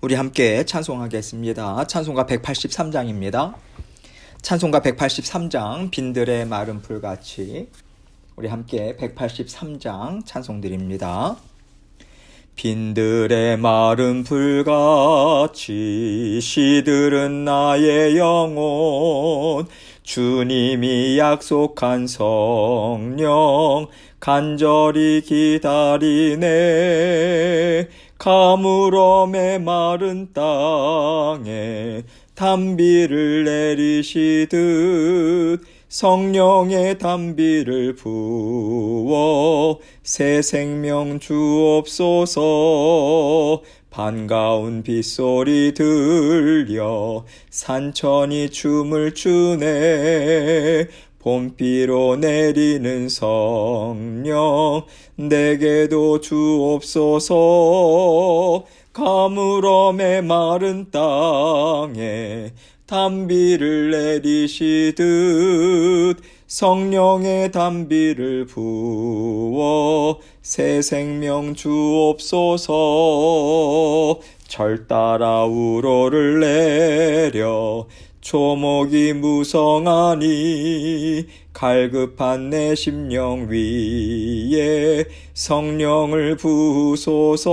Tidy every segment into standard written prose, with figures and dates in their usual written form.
우리 함께 찬송하겠습니다. 찬송가 183장입니다. 찬송가 183장 빈들의 마른 풀같이 우리 함께 183장 찬송 드립니다. 빈들의 마른 풀같이 시들은 나의 영혼 주님이 약속한 성령 간절히 기다리네. 가물음의 마른 땅에 단비를 내리시듯 성령의 단비를 부어 새 생명 주옵소서. 반가운 빗소리 들려 산천이 춤을 추네. 봄비로 내리는 성령 내게도 주옵소서. 가물음의 마른 땅에 단비를 내리시듯 성령의 단비를 부어 새 생명 주옵소서. 절 따라 우로를 내려 초목이 무성하니 갈급한 내 심령 위에 성령을 부으소서.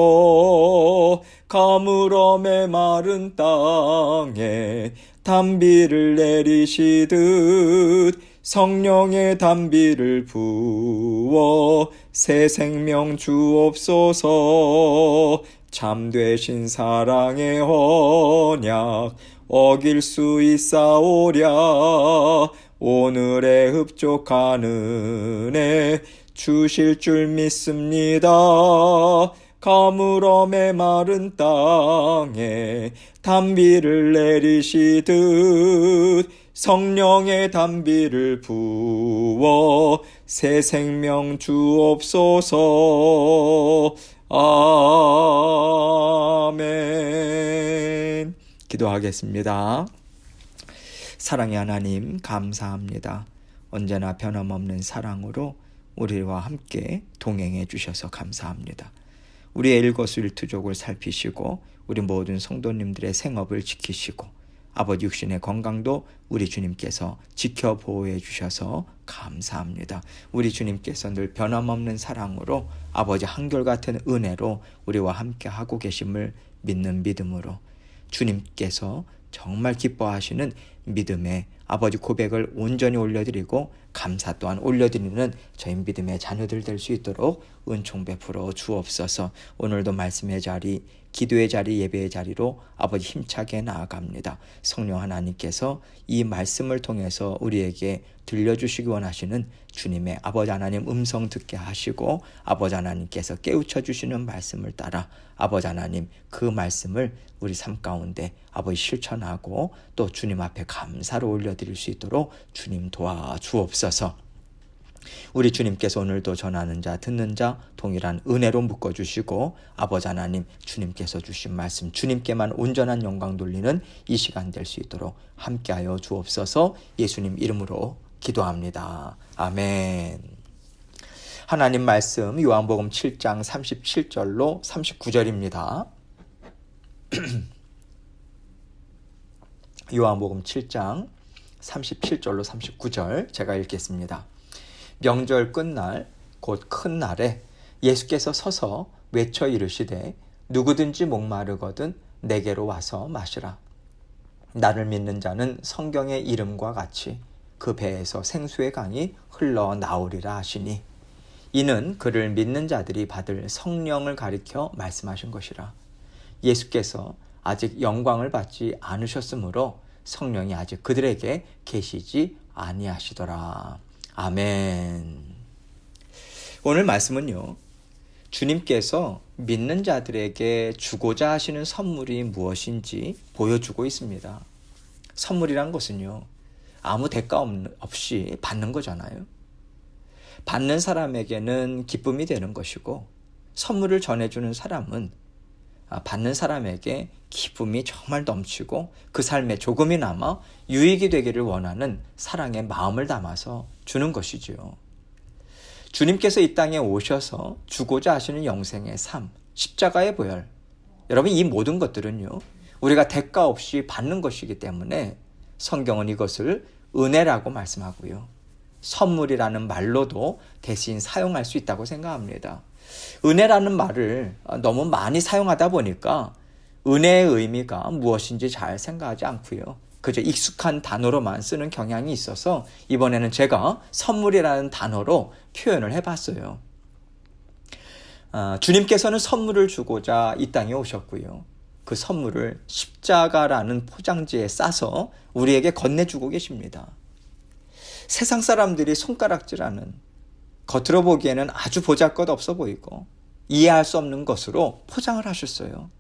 가물음의 마른 땅에 단비를 내리시듯 성령의 단비를 부어 새 생명 주옵소서. 참되신 사랑의 언약 어길 수 있사오랴. 오늘의 흡족한 은혜 주실 줄 믿습니다. 가물음의 마른 땅에 단비를 내리시듯 성령의 단비를 부어 새 생명 주옵소서. 아멘. 기도하겠습니다. 사랑의 하나님 감사합니다. 언제나 변함없는 사랑으로 우리와 함께 동행해 주셔서 감사합니다. 우리의 일거수일투족을 살피시고 우리 모든 성도님들의 생업을 지키시고 아버지 육신의 건강도 우리 주님께서 지켜 보호해 주셔서 감사합니다. 우리 주님께서 늘 변함없는 사랑으로 아버지 한결같은 은혜로 우리와 함께 하고 계심을 믿는 믿음으로 주님께서 정말 기뻐하시는 믿음의 아버지 고백을 온전히 올려드리고 감사 또한 올려드리는 저희 믿음의 자녀들 될 수 있도록 은총 베풀어 주옵소서. 오늘도 말씀의 자리, 기도의 자리, 예배의 자리로 아버지 힘차게 나아갑니다. 성령 하나님께서 이 말씀을 통해서 우리에게 들려주시기 원하시는 주님의 아버지 하나님 음성 듣게 하시고 아버지 하나님께서 깨우쳐 주시는 말씀을 따라 아버지 하나님 그 말씀을 우리 삶 가운데 아버지 실천하고 또 주님 앞에 감사로 올려드릴 수 있도록 주님 도와주옵소서. 우리 주님께서 오늘도 전하는 자 듣는 자 동일한 은혜로 묶어주시고 아버지 하나님 주님께서 주신 말씀 주님께만 온전한 영광 돌리는 이 시간 될 수 있도록 함께하여 주옵소서. 예수님 이름으로 기도합니다. 아멘. 하나님 말씀 요한복음 7장 37절로 39절입니다. 요한복음 7장 37절로 39절 제가 읽겠습니다. 명절 끝날 곧 큰 날에 예수께서 서서 외쳐 이르시되 누구든지 목마르거든 내게로 와서 마시라. 나를 믿는 자는 성경의 이름과 같이 그 배에서 생수의 강이 흘러나오리라 하시니 이는 그를 믿는 자들이 받을 성령을 가리켜 말씀하신 것이라. 예수께서 아직 영광을 받지 않으셨으므로 성령이 아직 그들에게 계시지 아니하시더라. 아멘. 오늘 말씀은요, 주님께서 믿는 자들에게 주고자 하시는 선물이 무엇인지 보여주고 있습니다. 선물이란 것은요, 아무 대가 없이 받는 거잖아요. 받는 사람에게는 기쁨이 되는 것이고 선물을 전해주는 사람은 받는 사람에게 기쁨이 정말 넘치고 그 삶에 조금이나마 유익이 되기를 원하는 사랑의 마음을 담아서 주는 것이지요. 주님께서 이 땅에 오셔서 주고자 하시는 영생의 삶, 십자가의 보혈, 여러분, 이 모든 것들은요, 우리가 대가 없이 받는 것이기 때문에 성경은 이것을 은혜라고 말씀하고요, 선물이라는 말로도 대신 사용할 수 있다고 생각합니다. 은혜라는 말을 너무 많이 사용하다 보니까 은혜의 의미가 무엇인지 잘 생각하지 않고요, 그저 익숙한 단어로만 쓰는 경향이 있어서 이번에는 제가 선물이라는 단어로 표현을 해봤어요. 주님께서는 선물을 주고자 이 땅에 오셨고요, 그 선물을 십자가라는 포장지에 싸서 우리에게 건네주고 계십니다. 세상 사람들이 손가락질하는, 겉으로 보기에는 아주 보잘것없어 보이고 이해할 수 없는 것으로 포장을 하셨어요.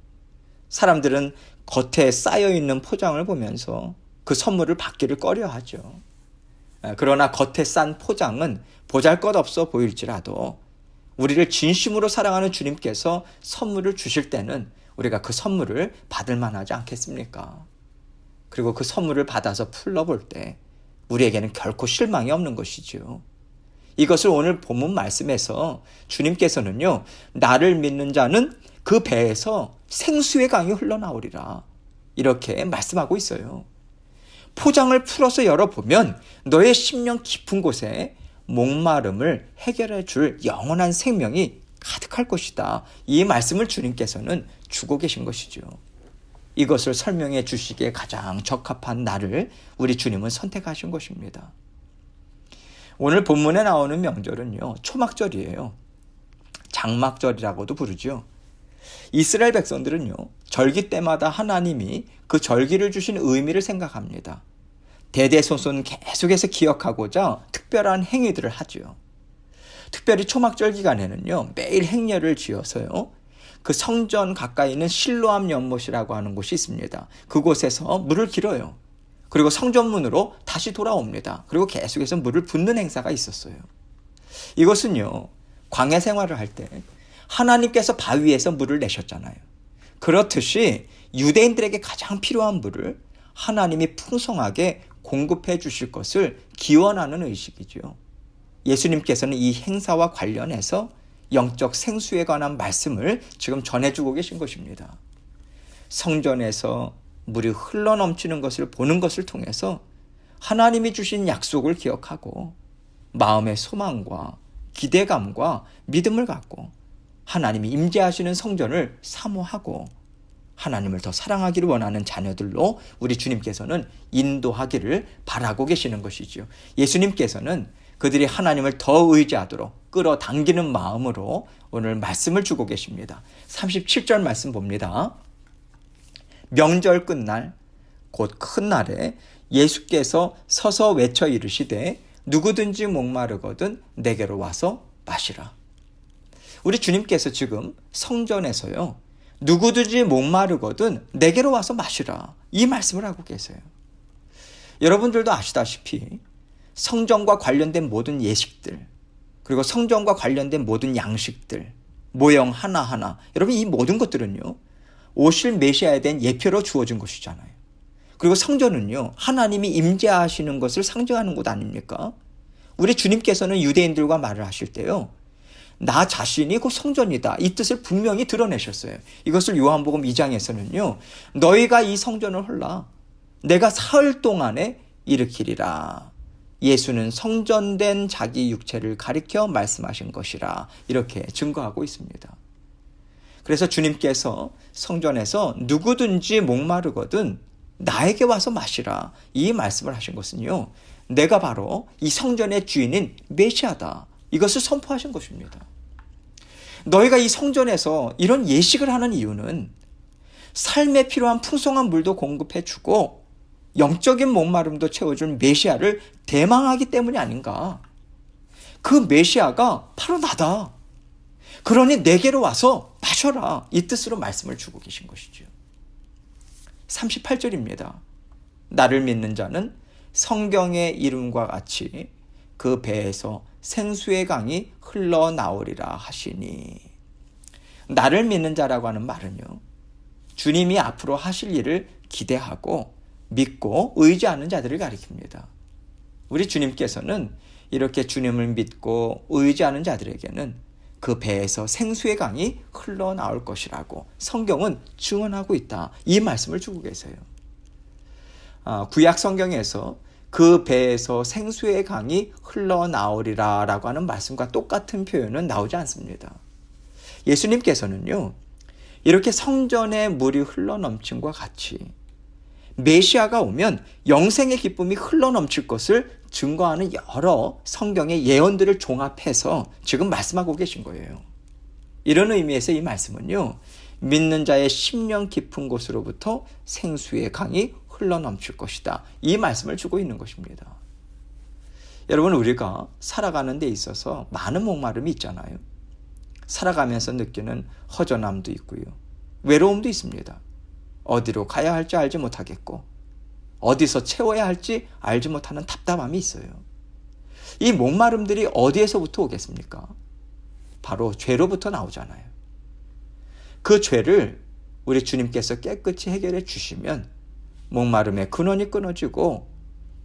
사람들은 겉에 쌓여있는 포장을 보면서 그 선물을 받기를 꺼려하죠. 그러나 겉에 싼 포장은 보잘것없어 보일지라도 우리를 진심으로 사랑하는 주님께서 선물을 주실 때는 우리가 그 선물을 받을 만하지 않겠습니까? 그리고 그 선물을 받아서 풀러볼 때 우리에게는 결코 실망이 없는 것이죠. 이것을 오늘 본문 말씀에서 주님께서는요, 나를 믿는 자는 그 배에서 생수의 강이 흘러나오리라, 이렇게 말씀하고 있어요. 포장을 풀어서 열어보면 너의 심령 깊은 곳에 목마름을 해결해 줄 영원한 생명이 가득할 것이다. 이 말씀을 주님께서는 주고 계신 것이죠. 이것을 설명해 주시기에 가장 적합한 날을 우리 주님은 선택하신 것입니다. 오늘 본문에 나오는 명절은요, 초막절이에요. 장막절이라고도 부르죠. 이스라엘 백성들은요, 절기 때마다 하나님이 그 절기를 주신 의미를 생각합니다. 대대손손 계속해서 기억하고자 특별한 행위들을 하죠. 특별히 초막절 기간에는요, 매일 행렬을 지어서요, 그 성전 가까이 있는 실로암 연못이라고 하는 곳이 있습니다. 그곳에서 물을 길어요. 그리고 성전문으로 다시 돌아옵니다. 그리고 계속해서 물을 붓는 행사가 있었어요. 이것은요, 광야 생활을 할 때 하나님께서 바위에서 물을 내셨잖아요. 그렇듯이 유대인들에게 가장 필요한 물을 하나님이 풍성하게 공급해 주실 것을 기원하는 의식이죠. 예수님께서는 이 행사와 관련해서 영적 생수에 관한 말씀을 지금 전해주고 계신 것입니다. 성전에서 물이 흘러넘치는 것을 보는 것을 통해서 하나님이 주신 약속을 기억하고 마음의 소망과 기대감과 믿음을 갖고 하나님이 임재하시는 성전을 사모하고 하나님을 더 사랑하기를 원하는 자녀들로 우리 주님께서는 인도하기를 바라고 계시는 것이죠. 예수님께서는 그들이 하나님을 더 의지하도록 끌어당기는 마음으로 오늘 말씀을 주고 계십니다. 37절 말씀 봅니다. 명절 끝날 곧 큰 날에 예수께서 서서 외쳐 이르시되 누구든지 목마르거든 내게로 와서 마시라. 우리 주님께서 지금 성전에서요, 누구든지 목마르거든 내게로 와서 마시라, 이 말씀을 하고 계세요. 여러분들도 아시다시피 성전과 관련된 모든 예식들, 그리고 성전과 관련된 모든 양식들, 모형 하나하나, 여러분 이 모든 것들은요, 오실 메시아에 대한 예표로 주어진 것이잖아요. 그리고 성전은요, 하나님이 임재하시는 것을 상징하는 곳 아닙니까? 우리 주님께서는 유대인들과 말을 하실 때요, 나 자신이 곧 성전이다, 이 뜻을 분명히 드러내셨어요. 이것을 요한복음 2장에서는요, 너희가 이 성전을 헐라 내가 사흘 동안에 일으키리라. 예수는 성전된 자기 육체를 가리켜 말씀하신 것이라, 이렇게 증거하고 있습니다. 그래서 주님께서 성전에서 누구든지 목마르거든 나에게 와서 마시라, 이 말씀을 하신 것은요, 내가 바로 이 성전의 주인인 메시아다, 이것을 선포하신 것입니다. 너희가 이 성전에서 이런 예식을 하는 이유는 삶에 필요한 풍성한 물도 공급해 주고 영적인 목마름도 채워준 메시아를 대망하기 때문이 아닌가. 그 메시아가 바로 나다. 그러니 내게로 와서 마셔라, 이 뜻으로 말씀을 주고 계신 것이죠. 38절입니다. 나를 믿는 자는 성경의 이름과 같이 그 배에서 생수의 강이 흘러나오리라 하시니. 나를 믿는 자라고 하는 말은요, 주님이 앞으로 하실 일을 기대하고 믿고 의지하는 자들을 가리킵니다. 우리 주님께서는 이렇게 주님을 믿고 의지하는 자들에게는 그 배에서 생수의 강이 흘러나올 것이라고 성경은 증언하고 있다. 이 말씀을 주고 계세요. 구약 성경에서 그 배에서 생수의 강이 흘러나오리라 라고 하는 말씀과 똑같은 표현은 나오지 않습니다. 예수님께서는요, 이렇게 성전의 물이 흘러넘침과 같이 메시아가 오면 영생의 기쁨이 흘러넘칠 것을 증거하는 여러 성경의 예언들을 종합해서 지금 말씀하고 계신 거예요. 이런 의미에서 이 말씀은요, 믿는 자의 심령 깊은 곳으로부터 생수의 강이 흘러넘칠 것이다. 이 말씀을 주고 있는 것입니다. 여러분, 우리가 살아가는 데 있어서 많은 목마름이 있잖아요. 살아가면서 느끼는 허전함도 있고요. 외로움도 있습니다. 어디로 가야 할지 알지 못하겠고 어디서 채워야 할지 알지 못하는 답답함이 있어요. 이 목마름들이 어디에서부터 오겠습니까? 바로 죄로부터 나오잖아요. 그 죄를 우리 주님께서 깨끗이 해결해 주시면 목마름의 근원이 끊어지고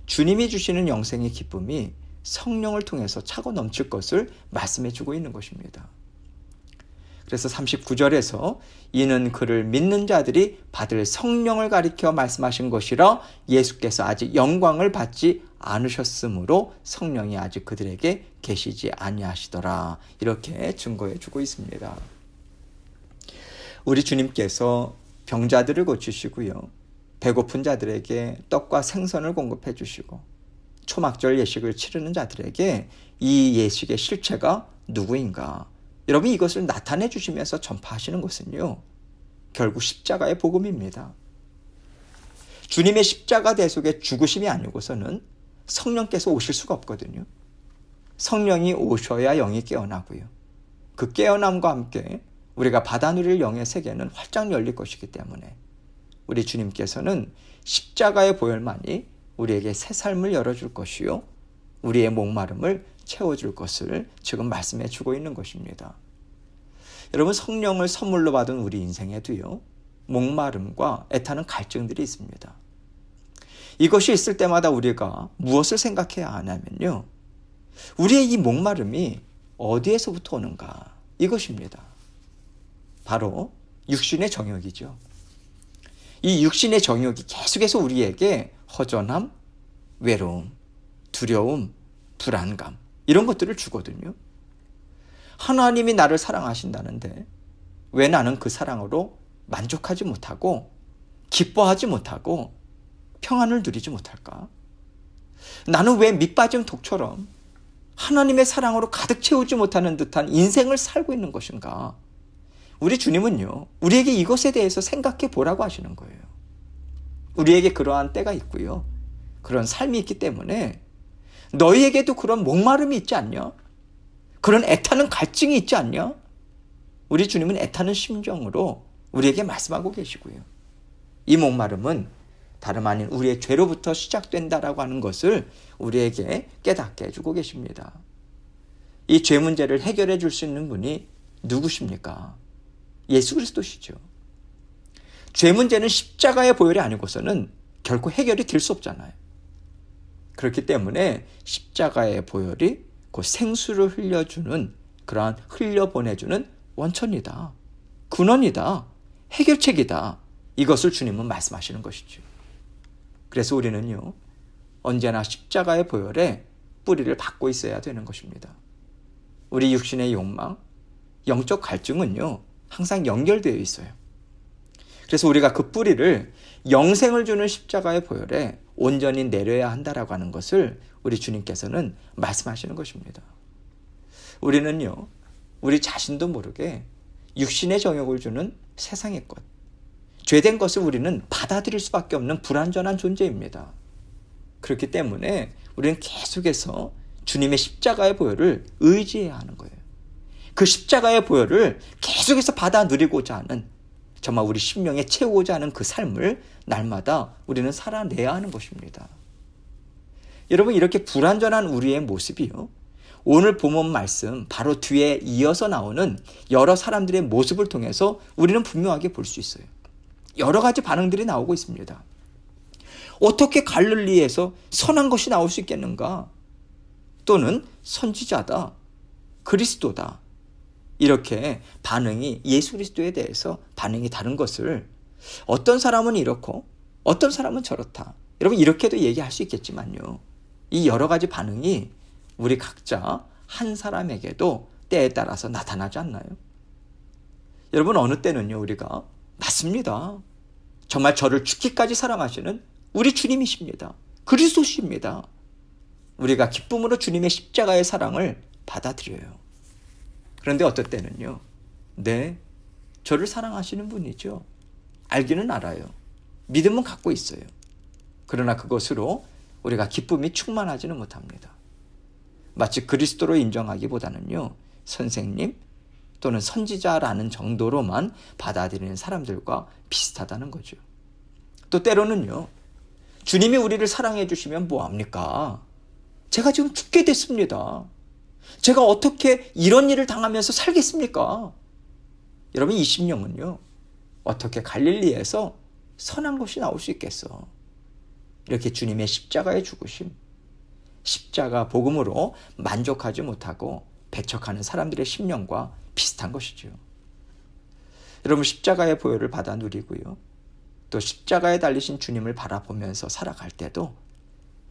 주님이 주시는 영생의 기쁨이 성령을 통해서 차고 넘칠 것을 말씀해 주고 있는 것입니다. 그래서 39절에서 이는 그를 믿는 자들이 받을 성령을 가리켜 말씀하신 것이라 예수께서 아직 영광을 받지 않으셨으므로 성령이 아직 그들에게 계시지 아니하시더라. 이렇게 증거해 주고 있습니다. 우리 주님께서 병자들을 고치시고요, 배고픈 자들에게 떡과 생선을 공급해 주시고 초막절 예식을 치르는 자들에게 이 예식의 실체가 누구인가, 여러분 이것을 나타내 주시면서 전파하시는 것은요, 결국 십자가의 복음입니다. 주님의 십자가 대속의 죽으심이 아니고서는 성령께서 오실 수가 없거든요. 성령이 오셔야 영이 깨어나고요, 그 깨어남과 함께 우리가 받아 누릴 영의 세계는 활짝 열릴 것이기 때문에 우리 주님께서는 십자가의 보혈만이 우리에게 새 삶을 열어줄 것이요, 우리의 목마름을 채워줄 것을 지금 말씀해 주고 있는 것입니다. 여러분, 성령을 선물로 받은 우리 인생에도요, 목마름과 애타는 갈증들이 있습니다. 이것이 있을 때마다 우리가 무엇을 생각해야 하냐면요, 우리의 이 목마름이 어디에서부터 오는가, 이것입니다. 바로 육신의 정욕이죠. 이 육신의 정욕이 계속해서 우리에게 허전함, 외로움, 두려움, 불안감, 이런 것들을 주거든요. 하나님이 나를 사랑하신다는데 왜 나는 그 사랑으로 만족하지 못하고 기뻐하지 못하고 평안을 누리지 못할까? 나는 왜 밑빠진 독처럼 하나님의 사랑으로 가득 채우지 못하는 듯한 인생을 살고 있는 것인가? 우리 주님은요, 우리에게 이것에 대해서 생각해 보라고 하시는 거예요. 우리에게 그러한 때가 있고요, 그런 삶이 있기 때문에 너희에게도 그런 목마름이 있지 않냐? 그런 애타는 갈증이 있지 않냐? 우리 주님은 애타는 심정으로 우리에게 말씀하고 계시고요, 이 목마름은 다름 아닌 우리의 죄로부터 시작된다라고 하는 것을 우리에게 깨닫게 해주고 계십니다. 이 죄 문제를 해결해 줄 수 있는 분이 누구십니까? 예수 그리스도시죠. 죄 문제는 십자가의 보혈이 아니고서는 결코 해결이 될 수 없잖아요. 그렇기 때문에 십자가의 보혈이 그 생수를 흘려주는, 그러한 흘려보내주는 원천이다, 근원이다, 해결책이다, 이것을 주님은 말씀하시는 것이죠. 그래서 우리는요, 언제나 십자가의 보혈에 뿌리를 받고 있어야 되는 것입니다. 우리 육신의 욕망, 영적 갈증은요, 항상 연결되어 있어요. 그래서 우리가 그 뿌리를 영생을 주는 십자가의 보혈에 온전히 내려야 한다라고 하는 것을 우리 주님께서는 말씀하시는 것입니다. 우리는요, 우리 자신도 모르게 육신의 정욕을 주는 세상의 것, 죄된 것을 우리는 받아들일 수밖에 없는 불완전한 존재입니다. 그렇기 때문에 우리는 계속해서 주님의 십자가의 보혈을 의지해야 하는 거예요. 그 십자가의 보혈을 계속해서 받아 누리고자 하는, 정말 우리 심령에 채우고자 하는 그 삶을 날마다 우리는 살아내야 하는 것입니다. 여러분, 이렇게 불완전한 우리의 모습이요, 오늘 본문 말씀 바로 뒤에 이어서 나오는 여러 사람들의 모습을 통해서 우리는 분명하게 볼 수 있어요. 여러 가지 반응들이 나오고 있습니다. 어떻게 갈릴리에서 선한 것이 나올 수 있겠는가? 또는 선지자다, 그리스도다, 이렇게 반응이 예수 그리스도에 대해서 반응이 다른 것을 어떤 사람은 이렇고 어떤 사람은 저렇다. 여러분 이렇게도 얘기할 수 있겠지만요. 이 여러 가지 반응이 우리 각자 한 사람에게도 때에 따라서 나타나지 않나요? 여러분 어느 때는요 우리가 맞습니다. 정말 저를 죽기까지 사랑하시는 우리 주님이십니다. 그리스도십니다. 우리가 기쁨으로 주님의 십자가의 사랑을 받아들여요. 그런데 어떨 때는요. 네, 저를 사랑하시는 분이죠. 알기는 알아요. 믿음은 갖고 있어요. 그러나 그것으로 우리가 기쁨이 충만하지는 못합니다. 마치 그리스도로 인정하기보다는요. 선생님 또는 선지자라는 정도로만 받아들이는 사람들과 비슷하다는 거죠. 또 때로는요. 주님이 우리를 사랑해 주시면 뭐합니까? 제가 지금 죽게 됐습니다. 제가 어떻게 이런 일을 당하면서 살겠습니까? 여러분 이 심령은요. 어떻게 갈릴리에서 선한 것이 나올 수 있겠어. 이렇게 주님의 십자가의 죽으심, 십자가 복음으로 만족하지 못하고 배척하는 사람들의 심령과 비슷한 것이죠. 여러분 십자가의 보혈을 받아 누리고요. 또 십자가에 달리신 주님을 바라보면서 살아갈 때도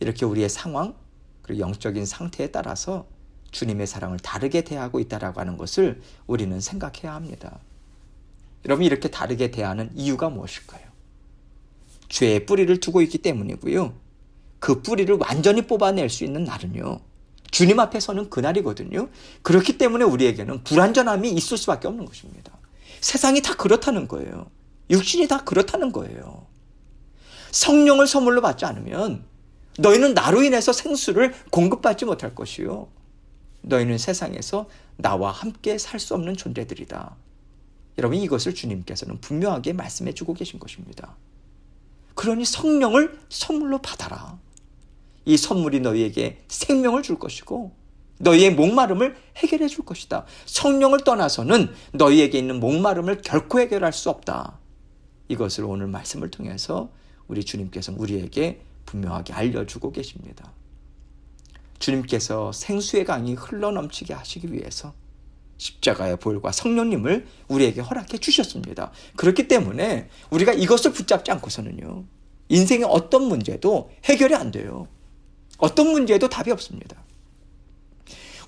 이렇게 우리의 상황 그리고 영적인 상태에 따라서 주님의 사랑을 다르게 대하고 있다라고 하는 것을 우리는 생각해야 합니다. 여러분 이렇게 다르게 대하는 이유가 무엇일까요? 죄의 뿌리를 두고 있기 때문이고요. 그 뿌리를 완전히 뽑아낼 수 있는 날은요. 주님 앞에 서는 그날이거든요. 그렇기 때문에 우리에게는 불완전함이 있을 수밖에 없는 것입니다. 세상이 다 그렇다는 거예요. 육신이 다 그렇다는 거예요. 성령을 선물로 받지 않으면 너희는 나로 인해서 생수를 공급받지 못할 것이요. 너희는 세상에서 나와 함께 살 수 없는 존재들이다. 여러분 이것을 주님께서는 분명하게 말씀해 주고 계신 것입니다. 그러니 성령을 선물로 받아라. 이 선물이 너희에게 생명을 줄 것이고 너희의 목마름을 해결해 줄 것이다. 성령을 떠나서는 너희에게 있는 목마름을 결코 해결할 수 없다. 이것을 오늘 말씀을 통해서 우리 주님께서 우리에게 분명하게 알려주고 계십니다. 주님께서 생수의 강이 흘러넘치게 하시기 위해서 십자가의 보혈과 성령님을 우리에게 허락해 주셨습니다. 그렇기 때문에 우리가 이것을 붙잡지 않고서는요. 인생의 어떤 문제도 해결이 안 돼요. 어떤 문제에도 답이 없습니다.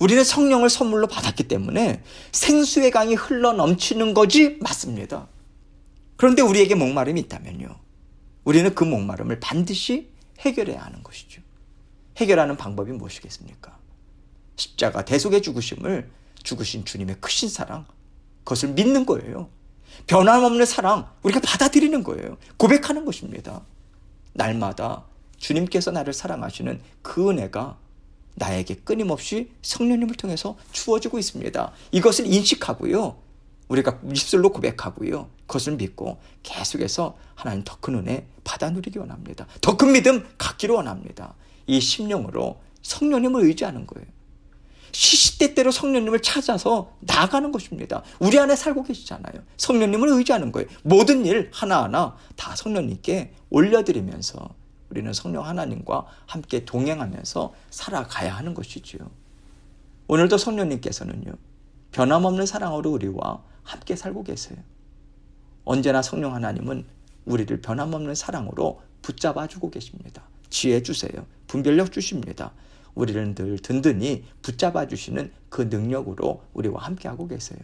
우리는 성령을 선물로 받았기 때문에 생수의 강이 흘러넘치는 것이 맞습니다. 그런데 우리에게 목마름이 있다면요. 우리는 그 목마름을 반드시 해결해야 하는 것이죠. 해결하는 방법이 무엇이겠습니까? 십자가 대속의 죽으심을 죽으신 주님의 크신 사랑, 그것을 믿는 거예요. 변함없는 사랑, 우리가 받아들이는 거예요. 고백하는 것입니다. 날마다 주님께서 나를 사랑하시는 그 은혜가 나에게 끊임없이 성령님을 통해서 주어지고 있습니다. 이것을 인식하고요. 우리가 입술로 고백하고요. 그것을 믿고 계속해서 하나님 더 큰 은혜 받아 누리기 원합니다. 더 큰 믿음 갖기를 원합니다. 이 심령으로 성령님을 의지하는 거예요. 시시때때로 성령님을 찾아서 나아가는 것입니다. 우리 안에 살고 계시잖아요. 성령님을 의지하는 거예요. 모든 일 하나하나 다 성령님께 올려드리면서 우리는 성령 하나님과 함께 동행하면서 살아가야 하는 것이지요. 오늘도 성령님께서는요. 변함없는 사랑으로 우리와 함께 살고 계세요. 언제나 성령 하나님은 우리를 변함없는 사랑으로 붙잡아주고 계십니다. 지혜 주세요. 분별력 주십니다. 우리를 늘 든든히 붙잡아 주시는 그 능력으로 우리와 함께하고 계세요.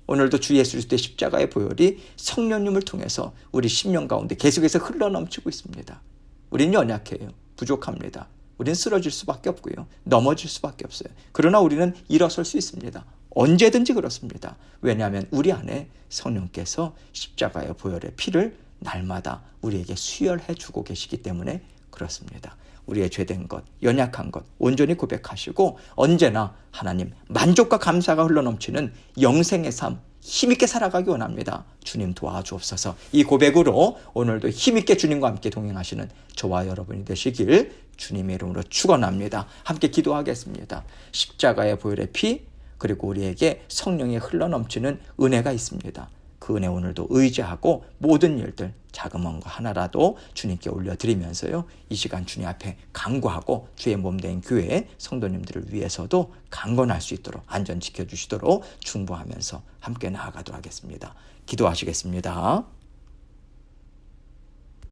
오늘도 주 예수 그리스도의 십자가의 보혈이 성령님을 통해서 우리 심령 가운데 계속해서 흘러넘치고 있습니다. 우린 연약해요. 부족합니다. 우린 쓰러질 수밖에 없고요. 넘어질 수밖에 없어요. 그러나 우리는 일어설 수 있습니다. 언제든지 그렇습니다. 왜냐하면 우리 안에 성령께서 십자가의 보혈의 피를 날마다 우리에게 수혈해 주고 계시기 때문에 그렇습니다. 우리의 죄된 것, 연약한 것 온전히 고백하시고 언제나 하나님 만족과 감사가 흘러넘치는 영생의 삶 힘있게 살아가기 원합니다. 주님 도와주옵소서. 이 고백으로 오늘도 힘있게 주님과 함께 동행하시는 저와 여러분이 되시길 주님의 이름으로 축원합니다. 함께 기도하겠습니다. 십자가의 보혈의 피 그리고 우리에게 성령이 흘러넘치는 은혜가 있습니다. 그 그 은혜 오늘도 의지하고 모든 일들 자그마한 거 하나라도 주님께 올려드리면서요. 이 시간 주님 앞에 간구하고 주의 몸된 교회 성도님들을 위해서도 강건할 수 있도록 안전 지켜주시도록 중보하면서 함께 나아가도록 하겠습니다. 기도하시겠습니다.